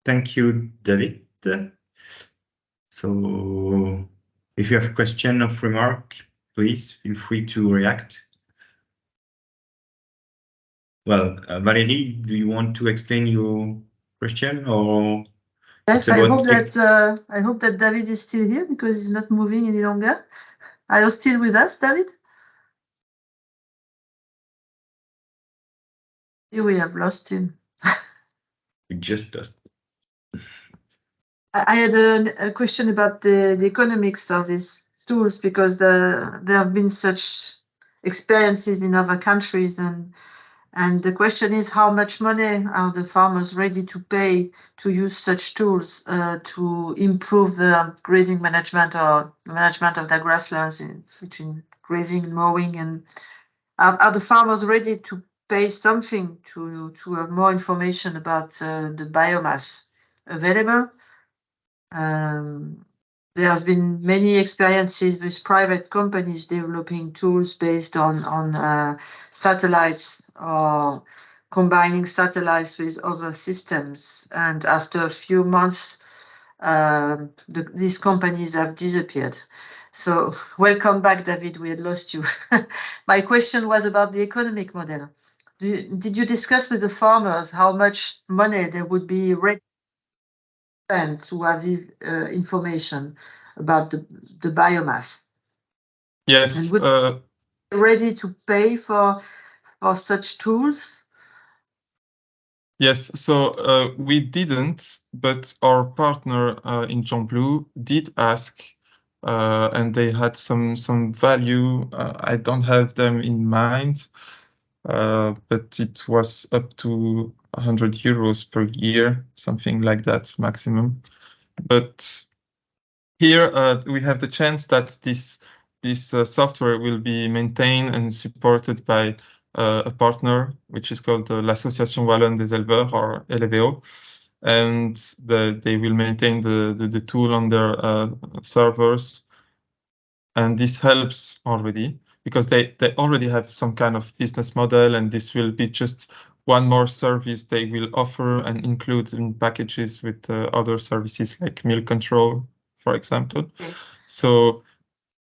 Thank you, David. So if you have a question or remark, please feel free to react. Well, Valérie, do you want to explain your question or? Yes, I hope that David is still here because he's not moving any longer. Are you still with us, David? Here we have lost him. We just lost. I had a question about the economics of these tools because there have been such experiences in other countries, and the question is how much money are the farmers ready to pay to use such tools to improve the grazing management or management of their grasslands between grazing and mowing, and are the farmers ready to pay something to have more information about the biomass available? There has been many experiences with private companies developing tools based on satellites or combining satellites with other systems. And after a few months, these companies have disappeared. So welcome back, David. We had lost you. My question was about the economic model. did you discuss with the farmers how much money they would be ready to spend to have this information about the biomass? Yes. And would they be ready to pay for such tools? Yes, so we didn't, but our partner in Gembloux did ask, and they had some value. I don't have them in mind, but it was up to 100 euros per year, something like that maximum. But here we have the chance that this software will be maintained and supported by a partner, which is called l'Association Wallonne des Éleveurs, or LVO, and they will maintain the tool on their servers. And this helps already because they already have some kind of business model, and this will be just one more service they will offer and include in packages with other services like milk control, for example. Okay. So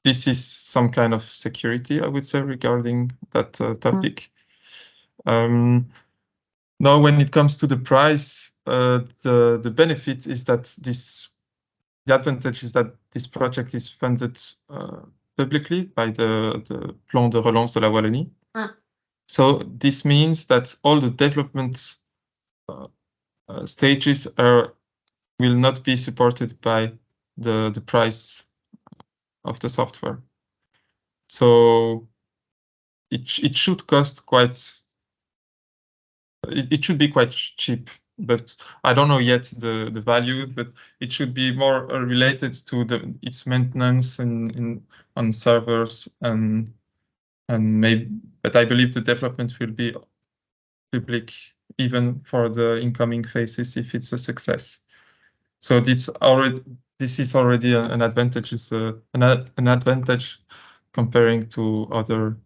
this is some kind of security, I would say, regarding that topic. Now, when it comes to the price, the benefit is that the advantage is that this project is funded publicly by the Plan de Relance de la Wallonie. So this means that all the development stages will not be supported by the price of the software. So it should cost it should be quite cheap, but I don't know yet the value, but it should be more related to its maintenance on servers and maybe, but I believe the development will be public even for the incoming phases if it's a success. So this is already an advantage, an advantage comparing to other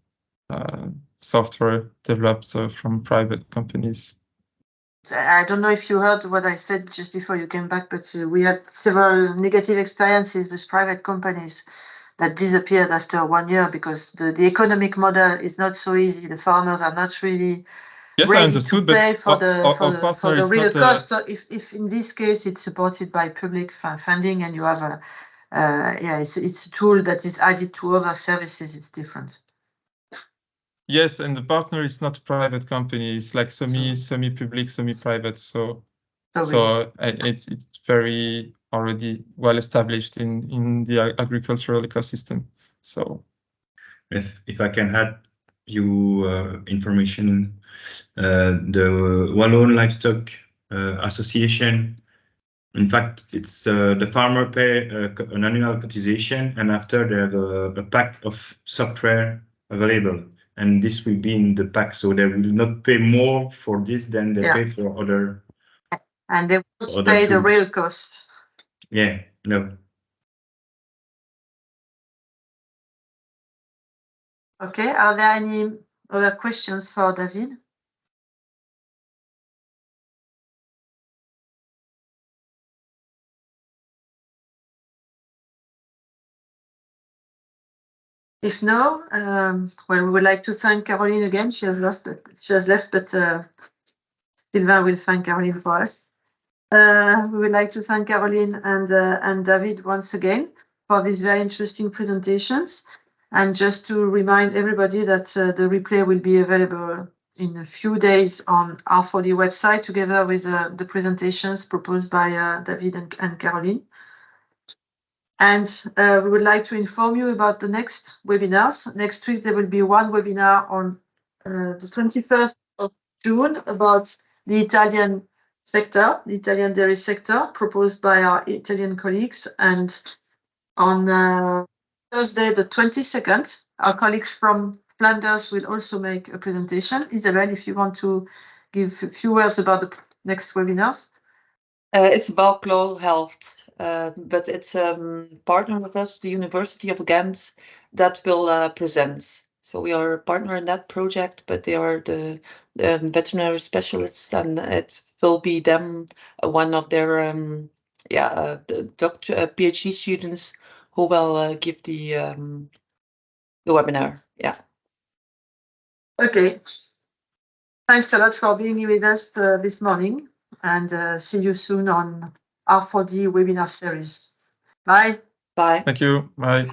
software developed from private companies. I don't know if you heard what I said just before you came back, but we had several negative experiences with private companies that disappeared after 1 year because the economic model is not so easy. The farmers are not really ready to pay for the real cost. So if in this case it's supported by public funding and you have it's a tool that is added to other services, it's different. Yes, and the partner is not a private company. It's like semi-public, semi-private. So it's very already well established in the agricultural ecosystem. So, if I can add you information, the Walloon Livestock Association. In fact, it's the farmer pay an annual cotization, and after they have a pack of software available. And this will be in the pack, so they will not pay more for this than they pay for other. And they won't pay the real cost. Yeah, no. Okay, are there any other questions for David? If no, well, we would like to thank Caroline again. She has left, but Sylvain will thank Caroline for us. We would like to thank Caroline and David once again for these very interesting presentations. And just to remind everybody that the replay will be available in a few days on R4D website together with the presentations proposed by David and Caroline. And we would like to inform you about the next webinars. Next week, there will be one webinar on the 21st of June about the Italian sector, the Italian dairy sector, proposed by our Italian colleagues. And on Thursday, the 22nd, our colleagues from Flanders will also make a presentation. Isabelle, if you want to give a few words about the next webinars. It's about global health, but it's a partner with us, the University of Ghent, that will present. So we are a partner in that project, but they are the veterinary specialists, and it will be them, one of their PhD students who will give the webinar. Yeah. Okay. Thanks a lot for being with us this morning, and see you soon on R4D webinar series. Bye. Bye. Thank you. Bye.